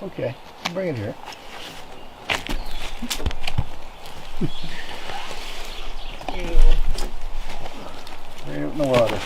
Okay, bring it here. Bring it in the water.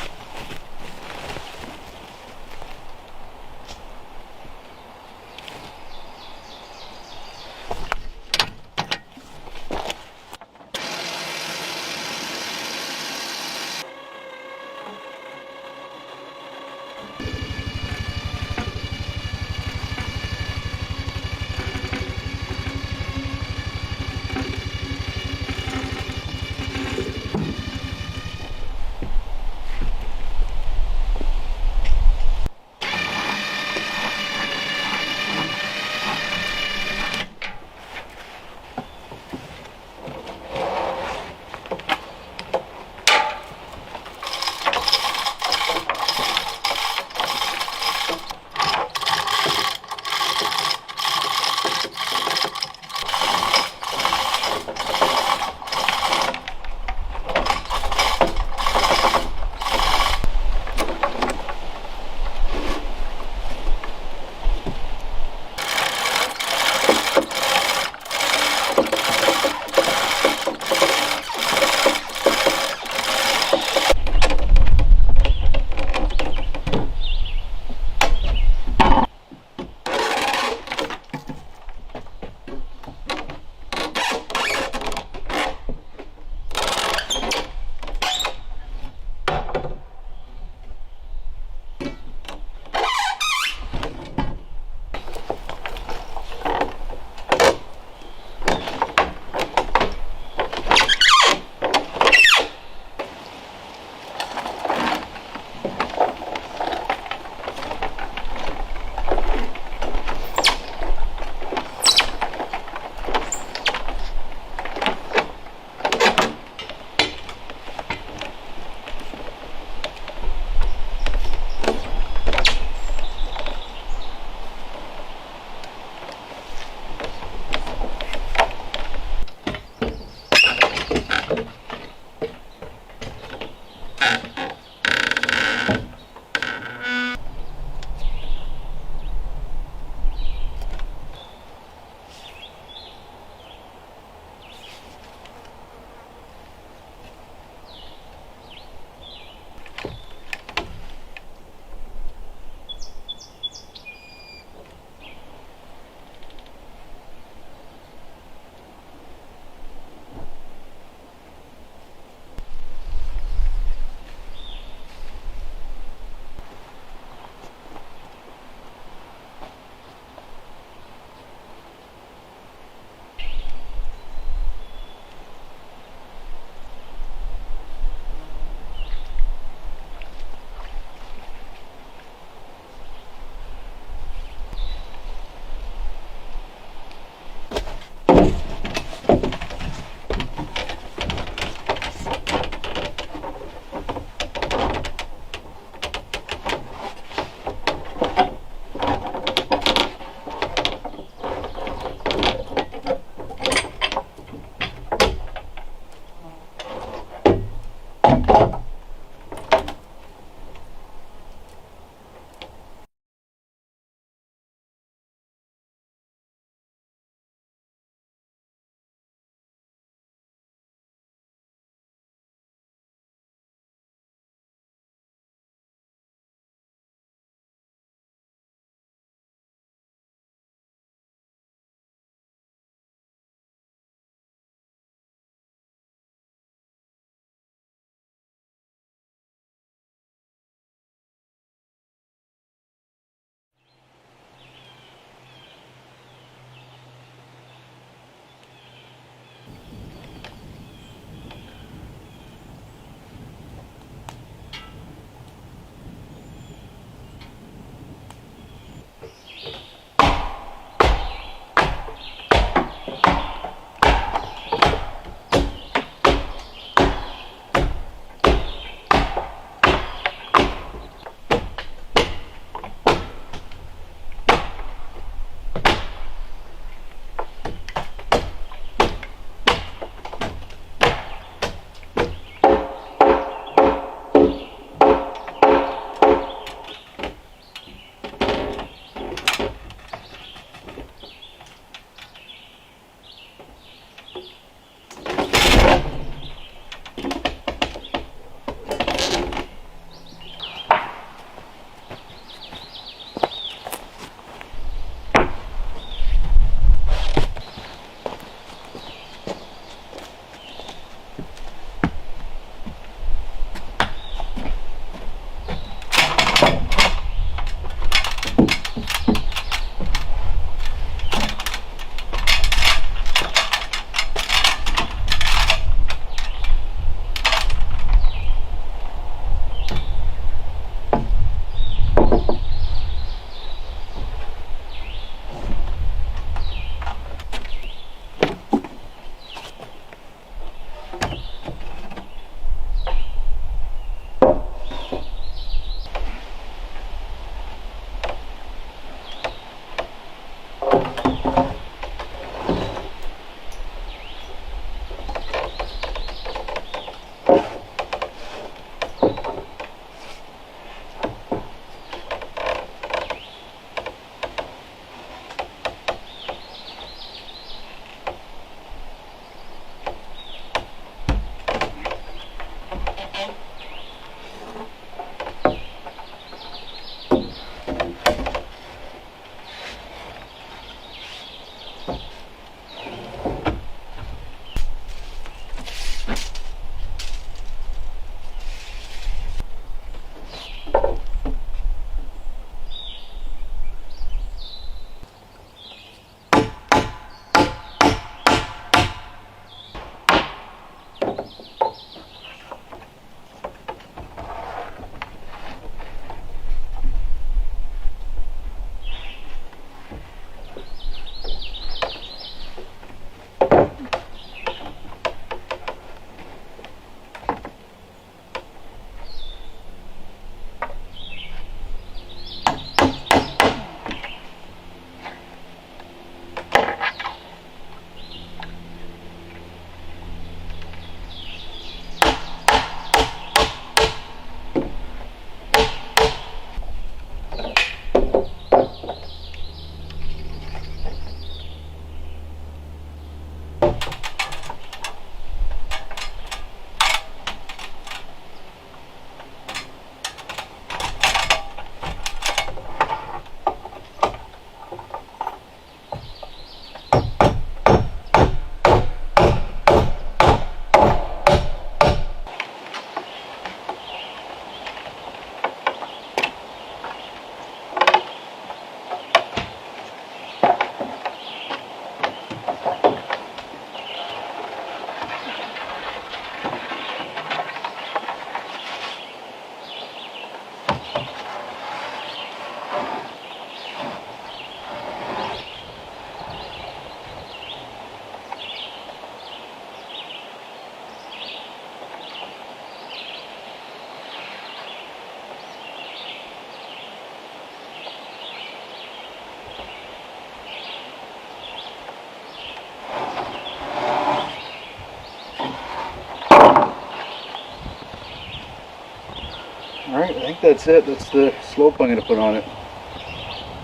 Alright, I think that's it. That's the slope I'm going to put on it.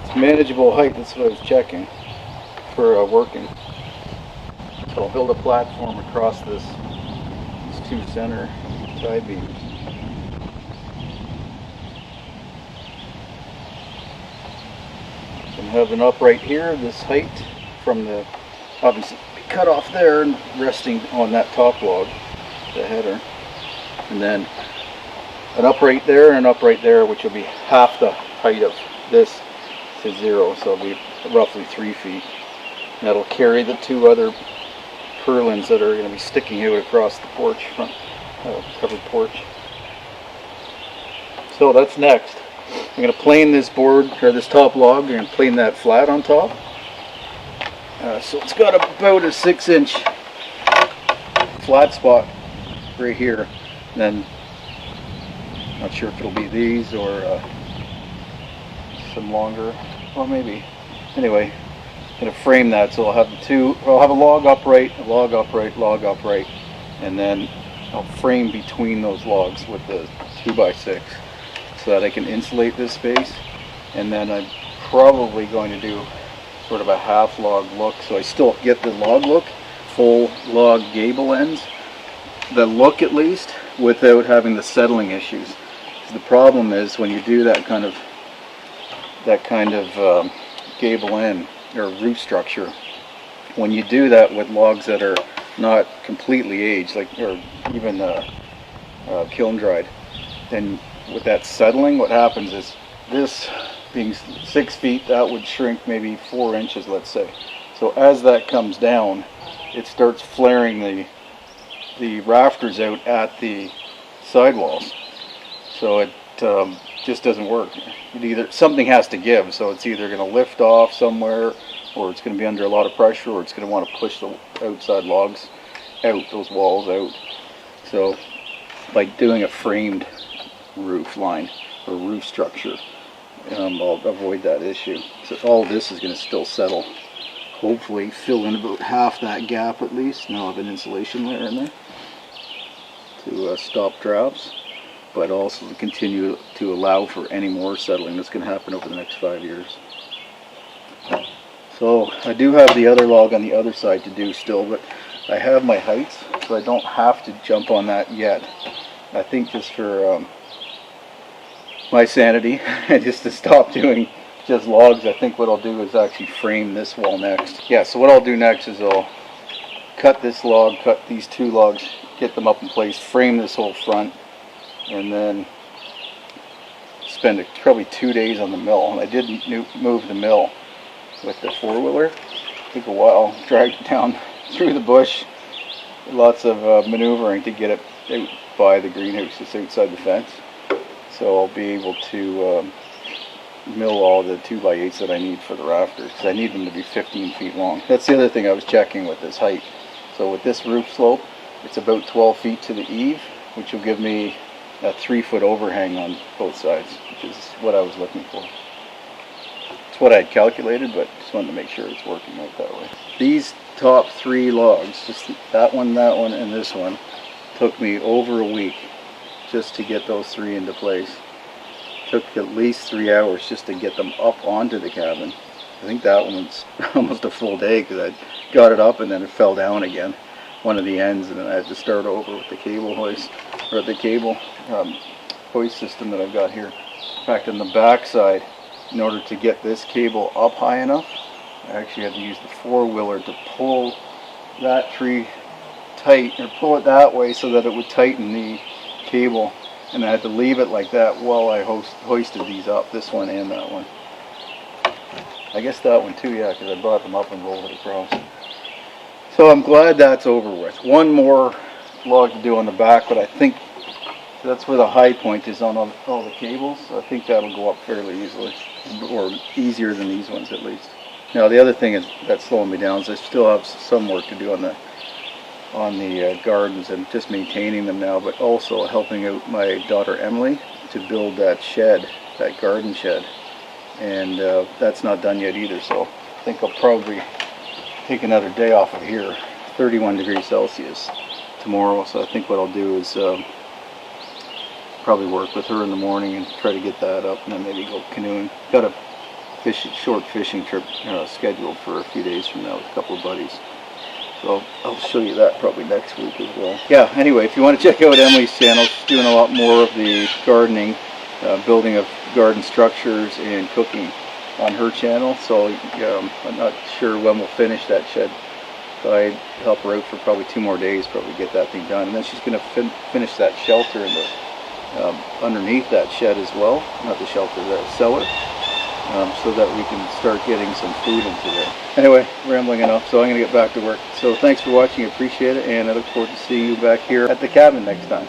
It's manageable height, that's what I was checking for working. So I'll build a platform across these two center tie beams. And have an upright here, this height from the, obviously cut off there and resting on that top log, the header. And then an upright there and an upright there, which will be half the height of this to 0, so it'll be roughly 3 feet. And that'll carry the two other purlins that are going to be sticking out across the porch, front covered porch. So that's next. I'm going to plane this board, or this top log, and plane that flat on top. So it's got about a 6-inch flat spot right here. And then, not sure if it'll be these or some longer, well maybe. Anyway, I'm going to frame that so I'll have the two, I'll have a log upright, a log upright, log upright, and then I'll frame between those logs with the 2x6 so that I can insulate this space. And then I'm probably going to do sort of a half log look, so I still get the log look, full log gable ends, the look at least, without having the settling issues. The problem is when you do that kind of gable end or roof structure, when you do that with logs that are not completely aged, like or even kiln dried, then with that settling, what happens is this being 6 feet, that would shrink maybe 4 inches, let's say. So as that comes down, it starts flaring the rafters out at the sidewalls. So it just doesn't work. Something has to give, so it's either going to lift off somewhere, or it's going to be under a lot of pressure, or it's going to want to push the outside logs out, those walls out. So by doing a framed roof line or roof structure, I'll avoid that issue. So all this is going to still settle. Hopefully fill in about half that gap at least, and I'll have an insulation layer in there to stop drops, but also to continue to allow for any more settling that's going to happen over the next 5 years. So I do have the other log on the other side to do still, but I have my heights, so I don't have to jump on that yet. I think just for my sanity and just to stop doing just logs, I think what I'll do is actually frame this wall next. Yeah, so what I'll do next is I'll cut this log, cut these two logs, get them up in place, frame this whole front, and then spend probably 2 days on the mill. And I did move the mill with the four-wheeler. Took a while, dragged it down through the bush, lots of maneuvering to get it out by the greenhouse that's outside the fence. So I'll be able to mill all the 2x8s that I need for the rafters, because I need them to be 15 feet long. That's the other thing I was checking with this height. So with this roof slope, it's about 12 feet to the eave, which will give me a 3-foot overhang on both sides, which is what I was looking for. It's what I had calculated, but just wanted to make sure it's working out that way. These top 3 logs, just that one, and this one, took me over a week just to get those 3 into place. Took at least 3 hours just to get them up onto the cabin. I think that one was almost a full day, because I got it up and then it fell down again, one of the ends, and then I had to start over with the cable hoist, or the cable hoist system that I've got here. In fact, on the back side, in order to get this cable up high enough, I actually had to use the four-wheeler to pull that tree tight, or pull it that way so that it would tighten the cable, and I had to leave it like that while I hoisted these up, this one and that one. I guess that one too, yeah, because I brought them up and rolled it across. So I'm glad that's over with. One more log to do on the back, but I think that's where the high point is on all the cables, so I think that'll go up fairly easily, or easier than these ones at least. Now the other thing that's slowing me down is I still have some work to do on the gardens and just maintaining them now, but also helping out my daughter Emily to build that shed, that garden shed, and that's not done yet either, so I think I'll probably take another day off of here. 31 degrees Celsius tomorrow, so I think what I'll do is probably work with her in the morning and try to get that up, and then maybe go canoeing. Got a short fishing trip scheduled for a few days from now with a couple of buddies. So I'll show you that probably next week as well. Yeah, anyway, if you want to check out Emily's channel, she's doing a lot more of the gardening, building of garden structures and cooking on her channel. So I'm not sure when we'll finish that shed. So I help her out for probably 2 more days, probably get that thing done. And then she's going to finish that shelter in the underneath that shed as well. Not the shelter, the cellar. So that we can start getting some food into there. Anyway, rambling enough, so I'm going to get back to work. So thanks for watching, I appreciate it, and I look forward to seeing you back here at the cabin next time.